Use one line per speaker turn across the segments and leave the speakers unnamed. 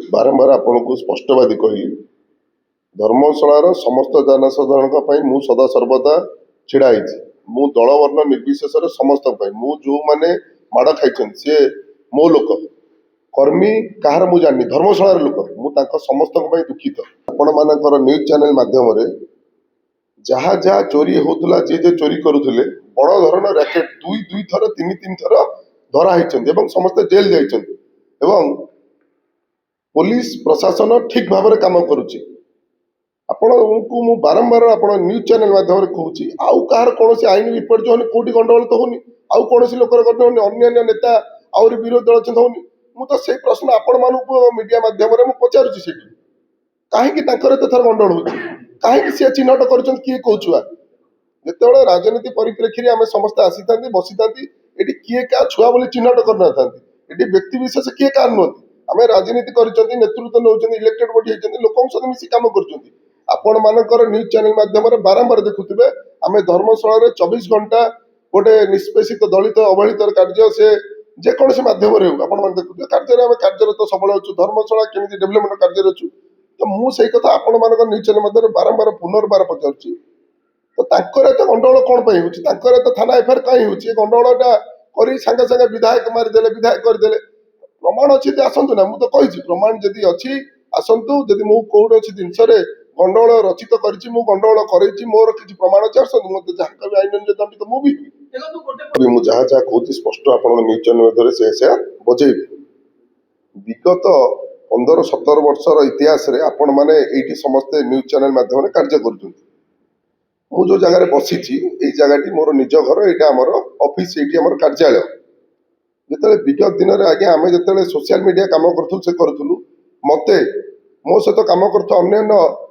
बारंबार आपण को स्पष्टवादी कहली धर्मशालार समस्त जनसाधारण मु सदा सर्वदा छिड़ा मु दल वर्ण निर्विशेष समस्त जो मैंने माड़ खाई सी मो लोक कर्मी कहार मु जानी धर्मशालार लोक मु समस्त दुखित आपण मानकर न्यूज चैनल माध्यम जहाँ जहाँ चोरी होता जे जे चोरी करुले बड़ धरण रैकेट दुई दुई थर तीन तीन थर धरा होती समस्ते जेल जाइछन्ति एवं पुलिस प्रशासन ठीक भाव में काम करुच्ची आपण को मु बारंबार आपण न्यूज चैनल माध्यम कहूँ आउ कहार कौन आईन विपर्य होनी कौटी गंडगोल तो होनी आउ कौन लोकर होनी अन्य नेता आउरी विरोधी दल चिंता होनी मु तो से प्रश्न आपण मानू मीडिया माध्यम पचारुची से कहीं थर गंडगोल हो कहीं सी चिन्हट कर किए कौ छुआ जो राजनीति परिप्रेक्षी आम समस्त आसी था बसी था ये किए क्या छुआ बोली चिन्हट करना था ये व्यक्ति विशेष किए क्या नुहति आम राजनीति कर नेतृत्व नौ इलेक्टेड बॉडी होती लोक सहित मिसी कम कर मानकर न्यूज चैनल माध्यम बारंबार देखुए आम धर्मशाला 24 घंटा गोटे निष्पेषित दलित अवहेलित कार्य से जेकोसी माध्यम देखुए कार्यरत सबल अच्छु धर्मशाला केमी डेभलपमेंट कार्य अच्छु तो मुझे कथा आपण मान न्यूज चैनल मध्य बारंबार पुनर्बार पचारुची तो गंडगोल कौन पर थाना एफआईआर कहीं हो गंडगोलटा कर सागे सागे विधायक मारिदे विधायक करदे प्रमाण अच्छी आसतु ना मुझे कही प्रमाण जदि अच्छी आसतु जदि मु कौन जिनस गंडगोल रचित करी गंडगोल कर मोर किसी प्रमाण अच्छे आसतु मत जहाँ कभी आईन दंडित मुझे जहाँ जहाँ कहूँ स्पष्ट आप न्यूज चैनल से बजे विगत 15-17 वर्षर इतिहास रे आपण माने एठी समस्ते न्यूज चैनल माध्यम कार्य कर जो जगह बसी जगह मोर निज घर यहाँ आमर ऑफिस ये कार्यालय जिते विगत दिन में आज्ञा आम जो सोशल मीडिया कम करूँ से करूँ मत मो सहित कम कर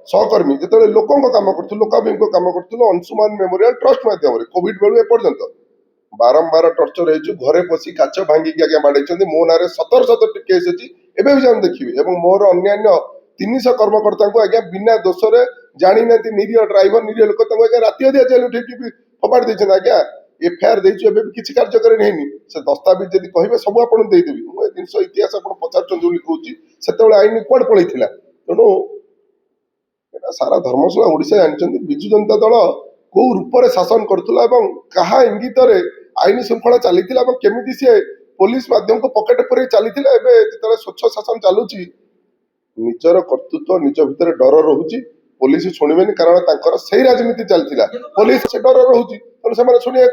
सहकर्मी जो लोक कम करूँ लोकाभिमुख कम करूँ अंशुमान मेमोरियल ट्रस्ट माध्यम कोविड बेलू एपर्यंत बारंबार टर्चर हो घरे पशि काच भांगिक आज्ञा बाड़े मो ना 17 केस अच्छी एवं भी जान देखिए मोर अन्य 300 कर्मकर्ता को आज्ञा बिना दोष जानी ना निरीह ड्राइवर निरीह लोक आज्ञा राति अधिया जेल उठे फपाड़ देते आज्ञा एफआईआर देचु एवं किसी कार्यकारी नहीं से दस्तावेज जब कहे सब आपको देदेवी मुझे जिन इतिहास आप पचार कहूँ से आईन कुआड़ पलि तेणु सारा धर्मशाला ओडिशा जानते विजु जनता दल कौ रूप से शासन करुला क्या इंगित आईन श्रृंखला चली केमी सी पुलिस माध्यम को पकेट पर चली जो स्वच्छ शासन चलुची निजर कर्तृत्व निज भितर डर रोचे पुलिस शुणे कारण से राजनीति चलता पुलिस से डर रोचे तेणु शुणा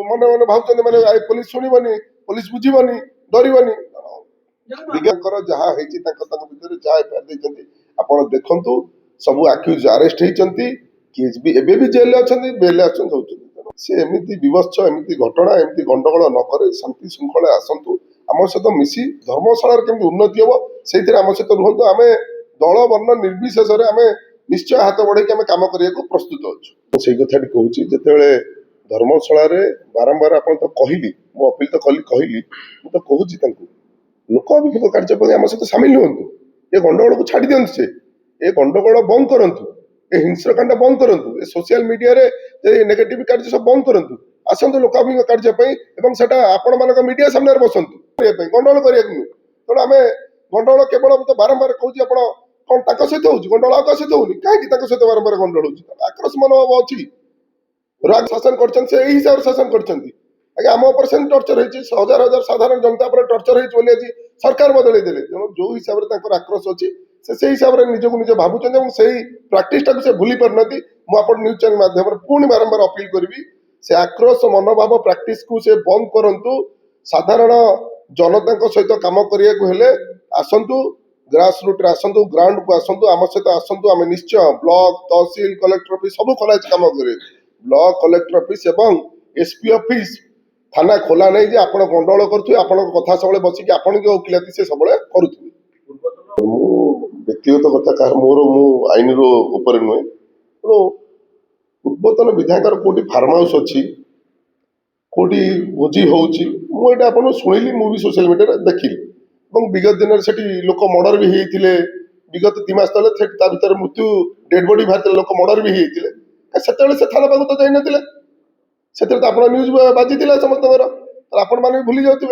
मन मन भाव मैंने पुलिस शुणबनी पुलिस बुझीबनी डरबनी जहाँ भर जहाँ एफआईआर आप देखु सब आक्यूज अरेस्ट होती किए भी जेल अच्छा बेल से एमती विवत्स एमती घटना एमती गंडगोल नक शांति श्रृंखला आसतु आम सहित मिसी धर्मशाला केमती उन्नति हम से आम सहित रुहतु आम दल वर्ण निर्विशेष आम निश्चय हाथ बढ़े आम कम करने को प्रस्तुत अच्छु से कथा कहूँ जिते धर्मशाला बारंबार आप तो कहली मो अपील तो कहली मुझे कहूँ लोक अभिमुख कार्य आम सहित सामिल हूँ ये गंडगोल को छाड़ी दिखाँ से ये गंडगोल बंद करूँ ए हिंसाकांड बंद करूँ ए सोशल मीडिया नेगेटिव कार्य सब बंद करूँ आसतु लोकाभिमुख कार्य आपण मान मीडिया सामने बसतु गंडगोल करने तेणु आम गंडगोल केवल तो बारंबार कहूँ कौन सहित हो गंडगोल आगे सहित होनी कहीं सहित बारंबार गंडगोल हो आक्रोश मनोभाव अच्छी राग शासन कर हिसाब से शासन कर आम उपर से टर्चर होती हजार हजार साधारण जनता पर टर्चर होती आज सरकार बदल देते तेणु जो हिसाब से आक्रोश अच्छी से हिसाब से निजक निज भावुं से प्राक्टिस टाक से भूली पारना मुझे न्यूज चैनल माध्यम पुणी बारंबार अपील करी से आक्रोश मनोभाव प्राक्टिस को से बंद करूँ साधारण जनता सहित कम करने आसतु ग्रास रूट आसतु ग्राउंड को आसतु आम सहित आसतु आम निश्चय ब्लॉक तहसिल कलेक्टर ऑफिस सब खोला कम कर ब्लॉक कलेक्टर ऑफिस एवं एसपी ऑफिस थाना खोला नहीं जे आप गंडगोल करुवे आपण कथा सब बसिक आपण के वकिलाती से सब करुवे व्यक्तिगत कथा कह मोर मु आईन नुहे तेणु पूर्वतन विधायक कौटी फार्म हाउस अच्छी कौटी भोजी हो शुणिली मुझे सोशल मीडिया देखिली विगत दिन से लोक मर्डर भी होते विगत 2 मास तले भर मृत्यु डेड बॉडी बाहर लोक मर्डर भी होते से थाना पाक तो जाइन से आप न्यूज बाजी समस्त आपण मैंने भूली जाते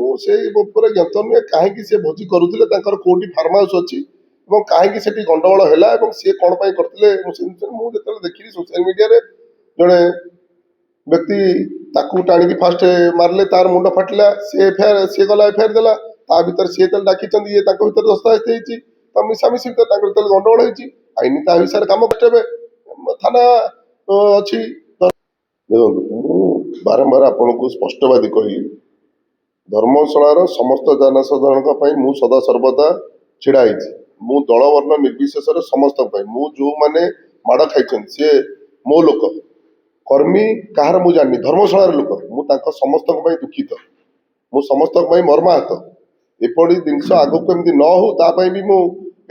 ମୁଁ ସେଇ ଉପରେ ଜ୍ଞାତ ନୁହେଁ କାହିଁକି ସେ ଭୋଜି କରୁଥିଲେ, ତାଙ୍କର କୋଉଠି ଫାର୍ମ ହାଉସ୍ ଅଛି ଏବଂ କାହିଁକି ସେଠି ଗଣ୍ଡଗୋଳ ହେଲା ଏବଂ ସିଏ କ'ଣ ପାଇଁ କରିଥିଲେ। ମୁଁ ସେ ଜିନିଷ ମୁଁ ଯେତେବେଳେ ଦେଖିଲି ସୋସିଆଲ ମିଡ଼ିଆରେ ଜଣେ ବ୍ୟକ୍ତି ତାକୁ ଟାଣିକି ଫାଷ୍ଟ ମାରିଲେ, ତାର ମୁଣ୍ଡ ଫାଟିଲା, ସିଏ ଗଲା ଏଫଆଇଆର ଦେଲା, ତା ଭିତରେ ସିଏ ଯେତେବେଳେ ଡାକିଛନ୍ତି ଇଏ ତାଙ୍କ ଭିତରେ ଦସ୍ତାବିଜ ହେଇଛି, ତ ମିଶାମିଶି ଭିତରେ ତାଙ୍କର ଯେତେବେଳେ ଗଣ୍ଡଗୋଳ ହେଇଛି ଆଇନ ତା ବିଷୟରେ କାମ କରିବେ, ଥାନା ଅଛି। ଦେଖନ୍ତୁ ମୁଁ ବାରମ୍ବାର ଆପଣଙ୍କୁ ସ୍ପଷ୍ଟବାଦୀ କହିଲି, ଧର୍ମଶାଳାର ସମସ୍ତ ଜନସାଧାରଣଙ୍କ ପାଇଁ ମୁଁ ସଦାସର୍ବଦା ଛିଡ଼ା ହେଇଛି। ମୁଁ ଦଳ ବର୍ଣ୍ଣ ନିର୍ବିଶେଷରେ ସମସ୍ତଙ୍କ ପାଇଁ, ମୁଁ ଯୋଉମାନେ ମାଡ଼ ଖାଇଛନ୍ତି ସିଏ ମୋ ଲୋକ, କର୍ମୀ କାହାର ମୁଁ ଜାଣିନି, ଧର୍ମଶାଳାର ଲୋକ, ମୁଁ ତାଙ୍କ ସମସ୍ତଙ୍କ ପାଇଁ ଦୁଃଖିତ, ମୁଁ ସମସ୍ତଙ୍କ ପାଇଁ ମର୍ମାହତ। ଏପରି ଜିନିଷ ଆଗକୁ ଏମିତି ନ ହଉ ତା ପାଇଁ ବି ମୁଁ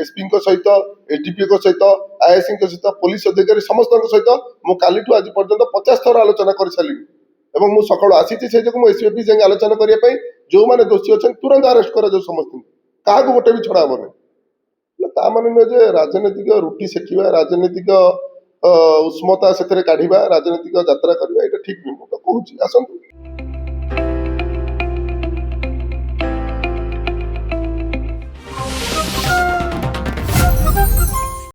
ଏସ୍ପିଙ୍କ ସହିତ, ଏସ୍ଡିପିଓଙ୍କ ସହିତ, ଆଇଆଇସିଙ୍କ ସହିତ, ପୋଲିସ ଅଧିକାରୀ ସମସ୍ତଙ୍କ ସହିତ ମୁଁ କାଲିଠୁ ଆଜି ପର୍ଯ୍ୟନ୍ତ 50 ଥର ଆଲୋଚନା କରିସାରିଲିଣି ଏବଂ ମୁଁ ସକାଳୁ ଆସିଛି। ସେଇ ଯୋଗୁଁ ମୁଁ ଏସ୍ପି ଅଫିସ୍ ଯାଇକି ଆଲୋଚନା କରିବା ପାଇଁ, ଯୋଉମାନେ ଦୋଷୀ ଅଛନ୍ତି ତୁରନ୍ତ ଆରେଷ୍ଟ କରାଯାଉ ସମସ୍ତଙ୍କୁ, କାହାକୁ ଗୋଟେ ବି ଛଡ଼ା ହବନି। ତା ମାନେ ନୁହେଁ ଯେ ରାଜନୈତିକ ରୁଟି ସେକିବା, ରାଜନୈତିକ ଉଷ୍ମତା ସେଥିରେ କାଢିବା, ରାଜନୈତିକ ଯାତ୍ରା କରିବା, ଏଇଟା ଠିକ ନୁହେଁ। ମୁଁ ତ କହୁଛି ଆସନ୍ତୁ।